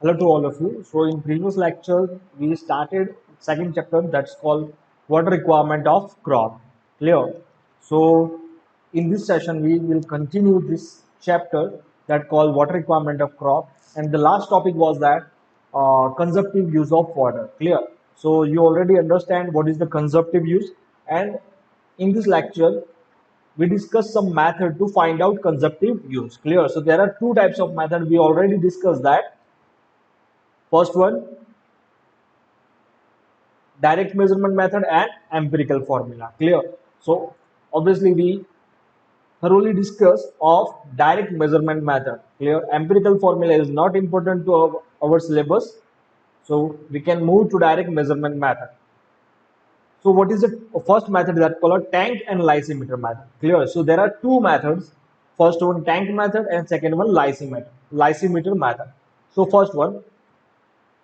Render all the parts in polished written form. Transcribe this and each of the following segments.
Hello to all of you. So in previous lecture, we started second chapter that's called water requirement of crop. Clear? So in this session, we will continue this chapter that called water requirement of crop. And the last topic was that consumptive use of water. Clear? So you already understand what is the consumptive use. And in this lecture, we discuss some method to find out consumptive use. Clear? So there are two types of method. We already discussed that. First one, direct measurement method and empirical formula. Clear? So obviously we thoroughly discuss of direct measurement method. Clear? Empirical formula is not important to our syllabus. So we can move to direct measurement method. So what is the first method that called tank and lysimeter method? Clear? So there are two methods. First one tank method and second one lysimeter method. So first one,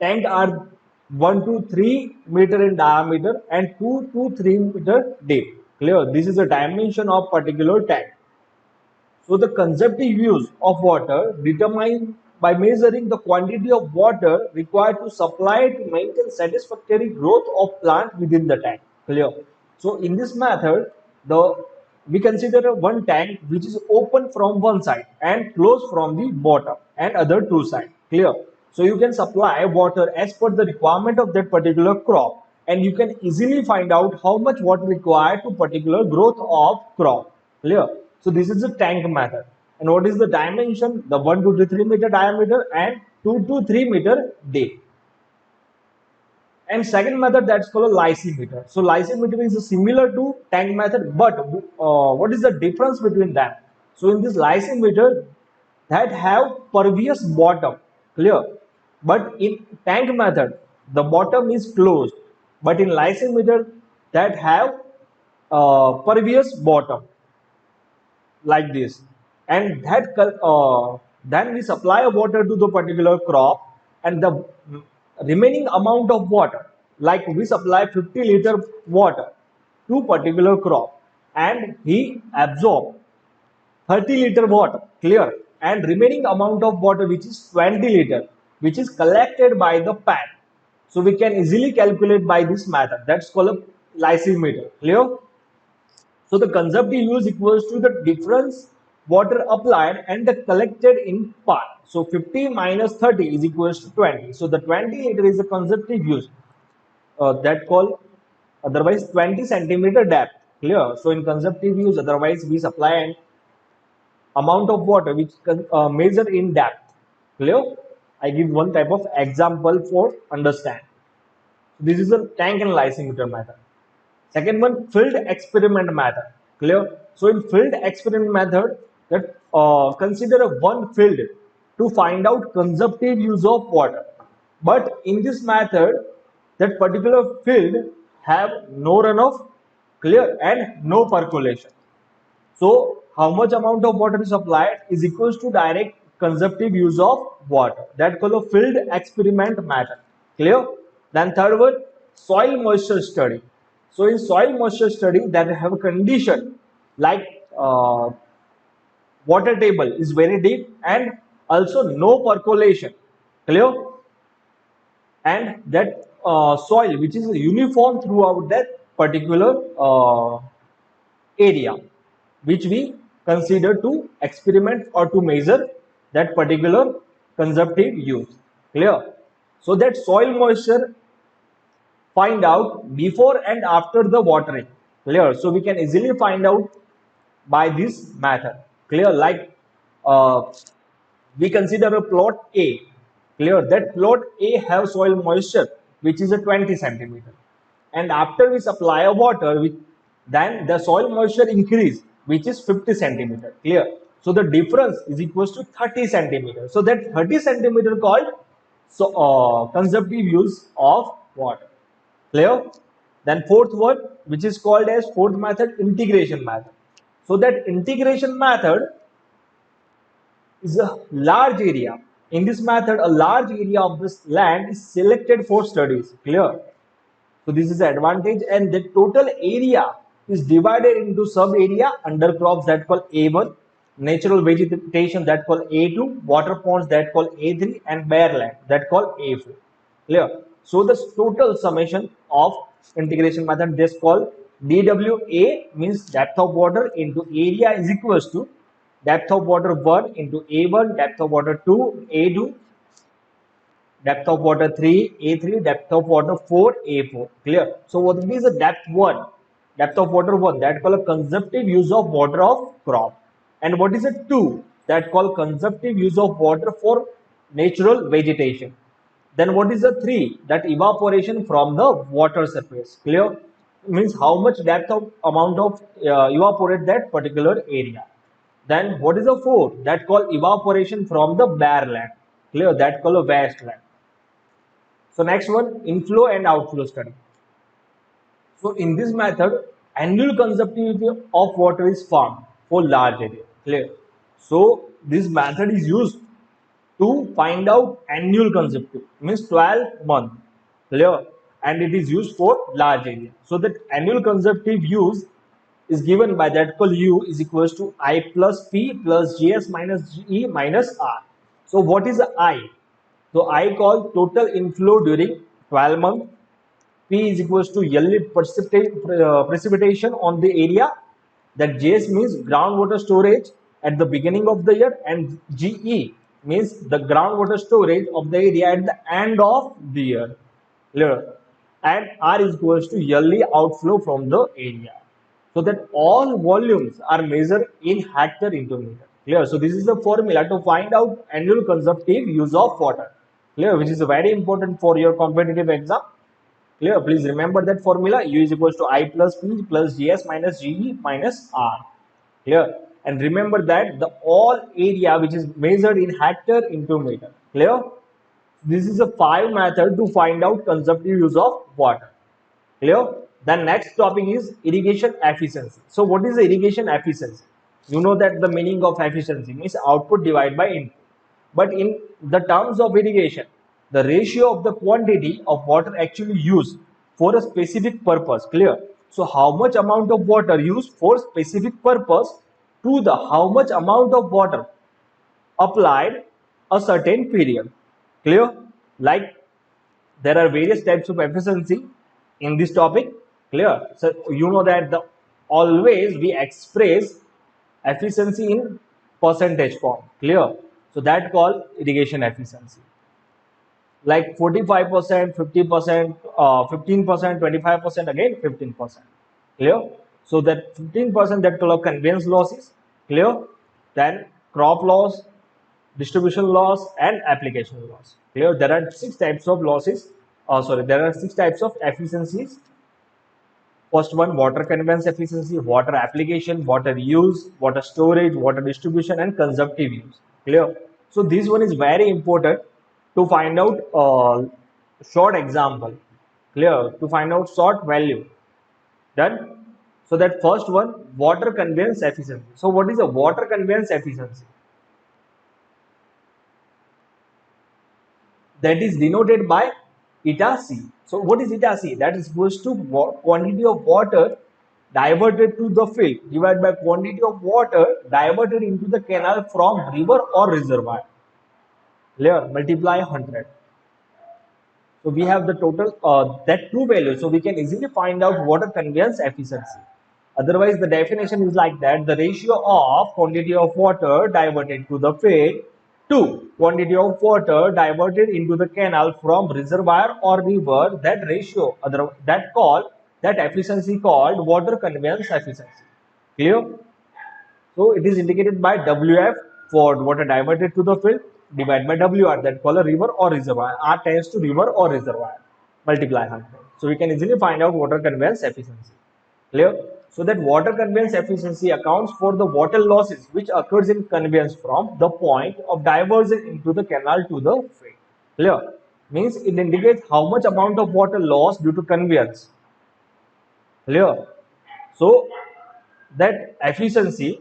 tank are 1 to 3 meter in diameter and 2 to 3 meter deep. Clear? This is the dimension of particular tank. So the consumptive use of water determined by measuring the quantity of water required to supply to maintain satisfactory growth of plant within the tank. Clear? So in this method, the we consider one tank which is open from one side and closed from the bottom and other two sides. Clear? So you can supply water as per the requirement of that particular crop, and you can easily find out how much water required to particular growth of crop. Clear? So this is the tank method. And what is the dimension? The 1 to 3 meter diameter and 2 to 3 meter deep. And second method that's called a lysimeter. So lysimeter is similar to tank method, but what is the difference between them? So in this lysimeter, that have pervious bottom, clear. But in tank method, the bottom is closed. But in lysimeter, that have pervious bottom, like this, and that then we supply water to the particular crop, and the remaining amount of water, like we supply 50 liter water to particular crop, and he absorb 30 liter water. Clear? And remaining amount of water, which is 20 liter, which is collected by the pan. So we can easily calculate by this method. That's called a lysimeter. Clear? So the consumptive use equals to the difference water applied and the collected in part. So 50 minus 30 is equals to 20. So the 20 liter is the consumptive use, that called otherwise 20 centimeter depth. Clear? So in consumptive use, otherwise we supply an amount of water which measure in depth. Clear? I give one type of example for understand. This is a tank and lysimeter method. Second one, field experiment method. Clear? So in field experiment method, that consider a one field to find out consumptive use of water. But in this method, that particular field have no runoff, clear, and no percolation. So how much amount of water is applied is equals to direct consumptive use of water. That called a field experiment method. Clear? Then third one, soil moisture study. So in soil moisture study, that have a condition like water table is very deep and also no percolation. Clear? And that soil which is uniform throughout that particular area, which we consider to experiment or to measure that particular consumptive use. Clear? So that soil moisture find out before and after the watering. Clear? So we can easily find out by this method. Clear? Like uh, we consider a plot A. Clear? That plot A have soil moisture which is a 20 centimeter, and after we supply a water, then the soil moisture increase which is 50 centimeter. Clear? So the difference is equals to 30 centimeter. So that 30 centimeter called so consumptive use of water. Clear? Then fourth one, which is called as fourth method, integration method. So that integration method is a large area. In this method, a large area of this land is selected for studies. Clear? So this is the advantage, and the total area is divided into sub area under crops that called A1, natural vegetation that called A2, water ponds that called A3, and bare land that called A4. Clear? So the total summation of integration method this called DWA means depth of water into area is equals to depth of water 1 into A1, depth of water 2, A2, depth of water 3, A3, depth of water 4, A4. Clear? So what is the depth 1? Depth of water 1 that called a consumptive use of water of crop. And what is it 2? That called consumptive use of water for natural vegetation. Then what is the 3? That evaporation from the water surface. Clear? Means how much depth of amount of evaporate that particular area. Then what is the 4? That called evaporation from the bare land. Clear? That called a wasteland. So next one, inflow and outflow study. So in this method, annual consumptivity of water is found for large area. Clear? So this method is used to find out annual consumptive, means 12 month. Clear? And it is used for large area. So that annual consumptive use is given by that called U is equals to I plus P plus GS minus GE minus R. So what is I? So I call total inflow during 12 months. P is equals to yearly precipitation on the area. That JS means groundwater storage at the beginning of the year, and GE means the groundwater storage of the area at the end of the year. Clear? And R is equals to yearly outflow from the area. So that all volumes are measured in hectare into meter. Clear? So this is the formula to find out annual consumptive use of water. Clear? Which is very important for your competitive exam. Clear? Please remember that formula. U is equals to I plus P plus GS minus GE minus R. Clear? And remember that the all area which is measured in hectare into meter. Clear? This is a 5 method to find out consumptive use of water. Clear? The next topic is irrigation efficiency. So what is the irrigation efficiency? You know that the meaning of efficiency means output divided by input. But in the terms of irrigation, the ratio of the quantity of water actually used for a specific purpose. Clear? So how much amount of water used for specific purpose to the how much amount of water applied a certain period. Clear? Like there are various types of efficiency in this topic. Clear? So you know that the always we express efficiency in percentage form. Clear? So that called irrigation efficiency. Like 45%, 50%, 15%, 25%, again 15%. Clear? So that 15% that called conveyance losses. Clear? Then crop loss, distribution loss, and application loss. Clear? There are 6 types of losses. There are 6 types of efficiencies. First one, water conveyance efficiency, water application, water use, water storage, water distribution, and consumptive use. Clear? So this one is very important to find out short example. Clear? To find out short value. Done? So that first one, water conveyance efficiency. So what is a water conveyance efficiency? That is denoted by eta C. So what is eta C? That is equals to quantity of water diverted to the field divided by quantity of water diverted into the canal from river or reservoir. Clear? Multiply 100. So we have the total that true value. So we can easily find out water conveyance efficiency. Otherwise, the definition is like that: the ratio of quantity of water diverted to the field to quantity of water diverted into the canal from reservoir or river. That ratio, that efficiency called water conveyance efficiency. Clear? So it is indicated by WF for water diverted to the field divided by WR, that call a river or reservoir. R tends to river or reservoir. Multiply 100. So we can easily find out water conveyance efficiency. Clear? So that water conveyance efficiency accounts for the water losses which occurs in conveyance from the point of diversion into the canal to the field. Clear? Means it indicates how much amount of water lost due to conveyance. Clear? So that efficiency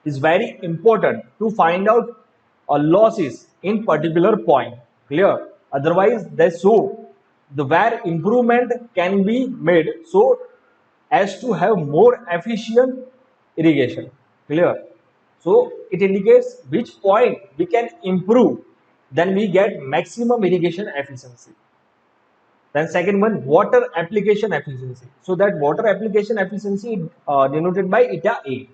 is very important to find out losses in particular point. Clear? Otherwise, the where improvement can be made so as to have more efficient irrigation. Clear? So it indicates which point we can improve, then we get maximum irrigation efficiency. Then second one, water application efficiency. So that water application efficiency denoted by eta A.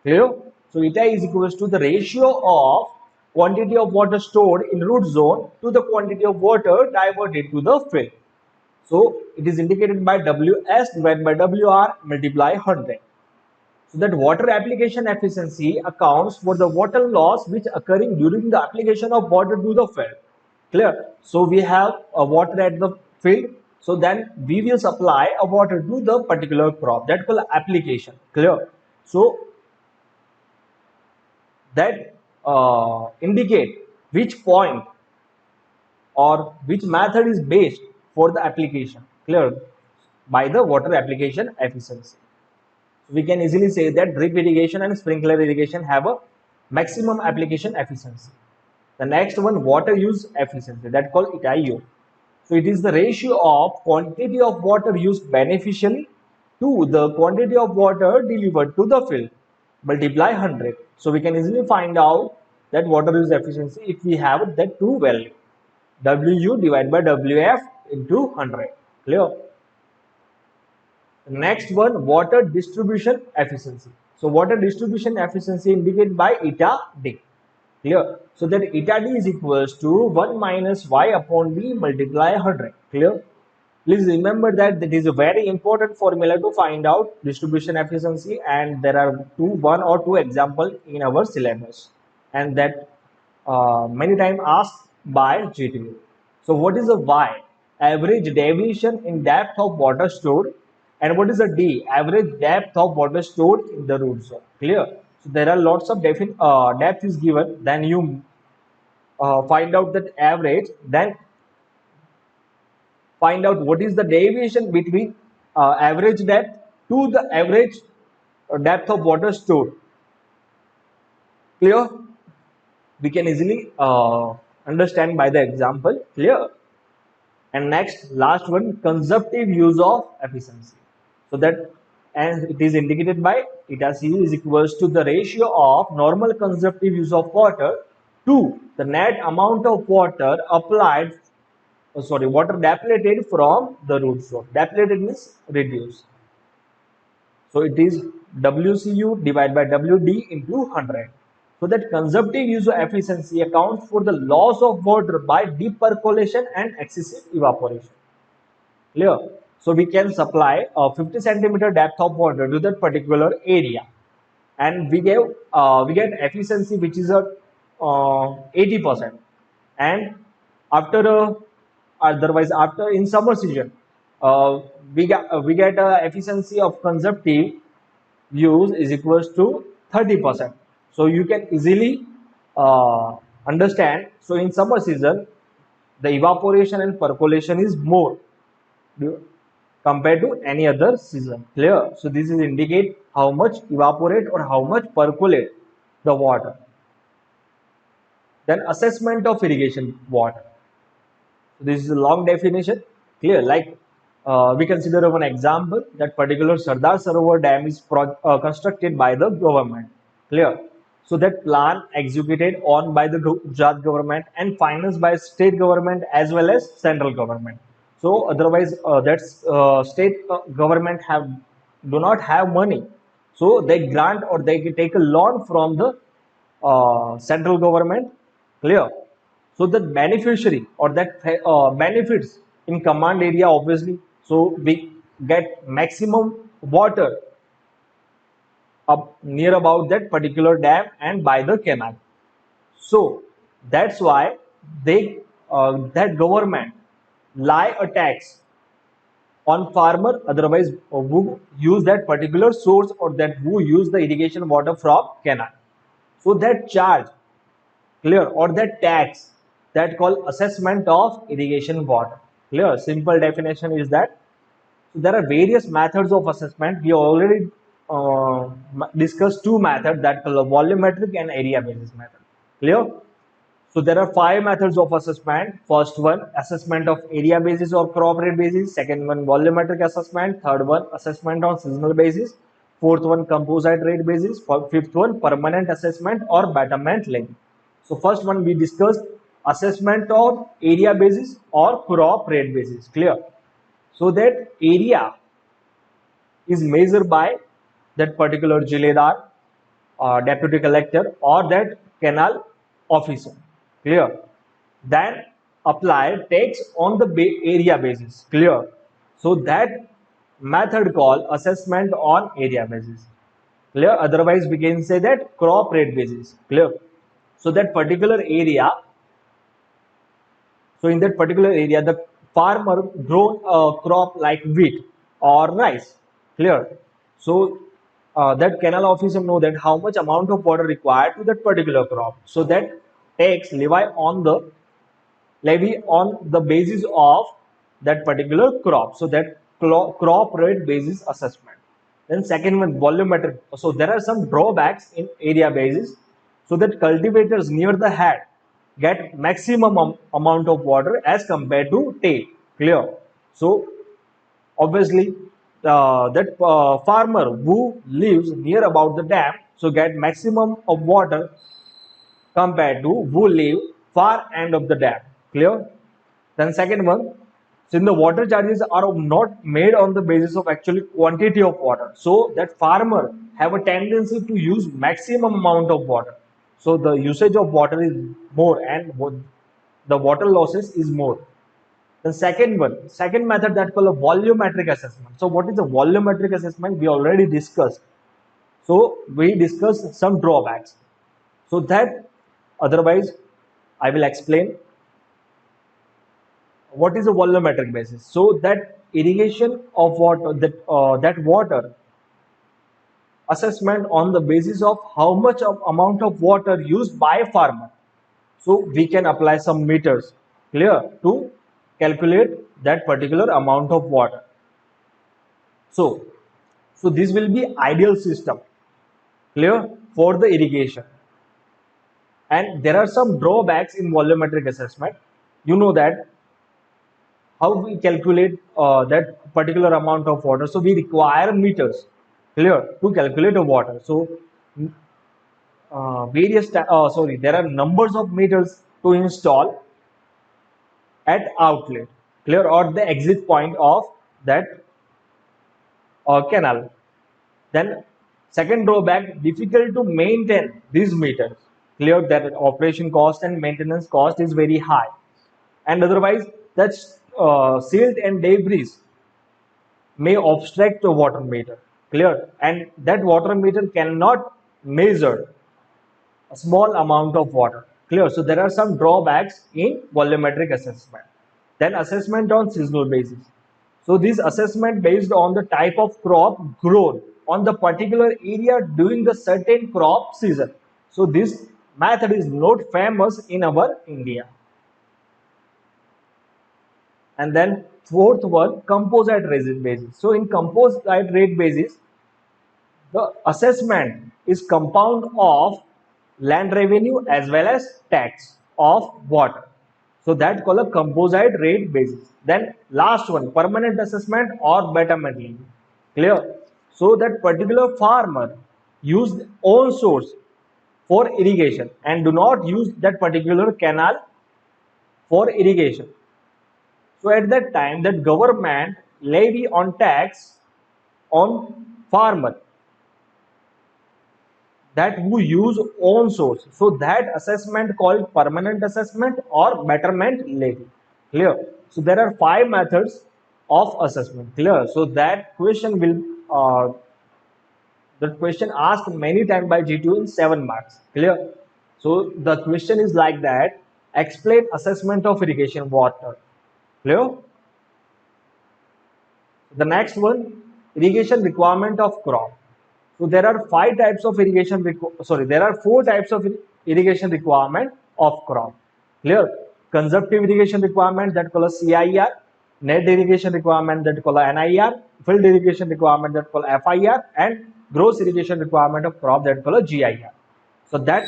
Clear? So eta is equals to the ratio of quantity of water stored in root zone to the quantity of water diverted to the field. So it is indicated by Ws divided by Wr multiply 100. So that water application efficiency accounts for the water loss which occurring during the application of water to the field. Clear? So we have a water at the field. So then we will supply a water to the particular crop. That called application. Clear? So that indicate which point or which method is based for the application. Clear? By the water application efficiency. We can easily say that drip irrigation and sprinkler irrigation have a maximum application efficiency. The next one, water use efficiency, that called ETIO. So it is the ratio of quantity of water used beneficially to the quantity of water delivered to the field multiply 100. So we can easily find out that water use efficiency if we have that two value, WU divided by WF into 100. Clear? Next one, water distribution efficiency. So water distribution efficiency indicated by eta D. Clear? So that eta D is equals to 1 minus y upon d multiply 100. Clear? Please remember that that is a very important formula to find out distribution efficiency, and there are one or two examples in our syllabus, and that many times asked by GTU. So what is the y? Average deviation in depth of water stored. And what is the D? Average depth of water stored in the root zone. Clear? So there are lots of depth is given. Then you find out that average. Then find out what is the deviation between average depth to the average depth of water stored. Clear? We can easily understand by the example. Clear? And next, last one, consumptive use of efficiency. So that, and it is indicated by eta C is equals to the ratio of normal consumptive use of water to the net amount of water applied, water depleted from the root zone. Depleted means reduced. So it is WCU divided by WD into 100. So that consumptive use of efficiency accounts for the loss of water by deep percolation and excessive evaporation. Clear? So we can supply a 50 centimeter depth of water to that particular area, and we get efficiency which is a 80%. And after otherwise after in summer season, we get efficiency of consumptive use is equals to 30%. So you can easily understand. So in summer season, the evaporation and percolation is more compared to any other season. Clear? So this is indicate how much evaporate or how much percolate the water. Then assessment of irrigation water. So this is a long definition. Clear? Like we consider one example, that particular Sardar Sarovar Dam is constructed by the government. Clear? So that plan executed on by the Gujarat government and financed by state government as well as central government. So otherwise state government do not have money, so they grant or they take a loan from the central government. Clear? So the beneficiary or that benefits in command area obviously. So we get maximum water up near about that particular dam and by the canal. So that's why they that government lay a tax on farmer, otherwise who use that particular source or that who use the irrigation water from canal. So that charge, clear, or that tax, that called assessment of irrigation water. Clear? Simple definition is that. So there are various methods of assessment. We already discussed two methods, that called volumetric and area basis method. Clear? So there are 5 methods of assessment. First one, assessment of area basis or crop rate basis. Second one, volumetric assessment. Third one, assessment on seasonal basis. fourth one composite rate basis, fifth one permanent assessment or betterment levy. So first one we discussed assessment of area basis or crop rate basis. Clear? So that area is measured by that particular jiledar, deputy collector, or that canal officer. Clear? Then apply tax on the area basis. Clear? So that method called assessment on area basis. Clear? Otherwise, we can say that crop rate basis. Clear? So that particular area. So in that particular area, the farmer grown a crop like wheat or rice. Clear? So that canal officer know that how much amount of water required to that particular crop. So that tax levy on the basis of that particular crop. So that crop rate basis assessment. Then second one, volumetric. So there are some drawbacks in area basis. So that cultivators near the head get maximum amount of water as compared to tail. Clear? So obviously that farmer who lives near about the dam so get maximum of water compared to who live far end of the dam. Clear? Then second one, since the water charges are not made on the basis of actually quantity of water, so that farmer have a tendency to use maximum amount of water. So the usage of water is more and the water losses is more. The second method that called a volumetric assessment. So what is a volumetric assessment? We already discussed. So we discussed some drawbacks. So that otherwise I will explain what is a volumetric basis. So that irrigation of water, that water assessment on the basis of how much of amount of water used by farmer. So we can apply some meters, clear, to calculate that particular amount of water. So this will be ideal system, clear, for the irrigation. And there are some drawbacks in volumetric assessment. You know that how we calculate that particular amount of water. So we require meters, clear, to calculate the water. So there are numbers of meters to install at outlet, clear, or the exit point of that canal. Then second drawback, difficult to maintain these meters, clear, that operation cost and maintenance cost is very high, and otherwise that silt and debris may obstruct the water meter, clear, and that water meter cannot measure a small amount of water, clear. So there are some drawbacks in volumetric assessment. Then assessment on seasonal basis. So this assessment based on the type of crop grown on the particular area during the certain crop season. So this method is not famous in our India. And then fourth one, composite rate basis. So in composite rate basis, the assessment is compound of land revenue as well as tax of water. So that called a composite rate basis. Then last one, permanent assessment or betterment levy. Clear? So that particular farmer use own source for irrigation and do not use that particular canal for irrigation. So at that time, that government levy on tax on farmer that who use own source. So that assessment called permanent assessment or betterment levy. Clear? So there are 5 methods of assessment. Clear? So that question will asked many times by GTU in 7 marks. Clear? So the question is like that. Explain assessment of irrigation water. Clear? The next one, irrigation requirement of crop. So there are 5 types of irrigation. There are 4 types of irrigation requirement of crop. Clear? Consumptive irrigation requirement that called CIR, net irrigation requirement that called NIR, field irrigation requirement that called FIR, and gross irrigation requirement of crop that called GIR. So that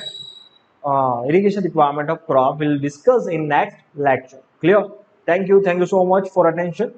irrigation requirement of crop will discuss in next lecture. Clear? Thank you so much for attention.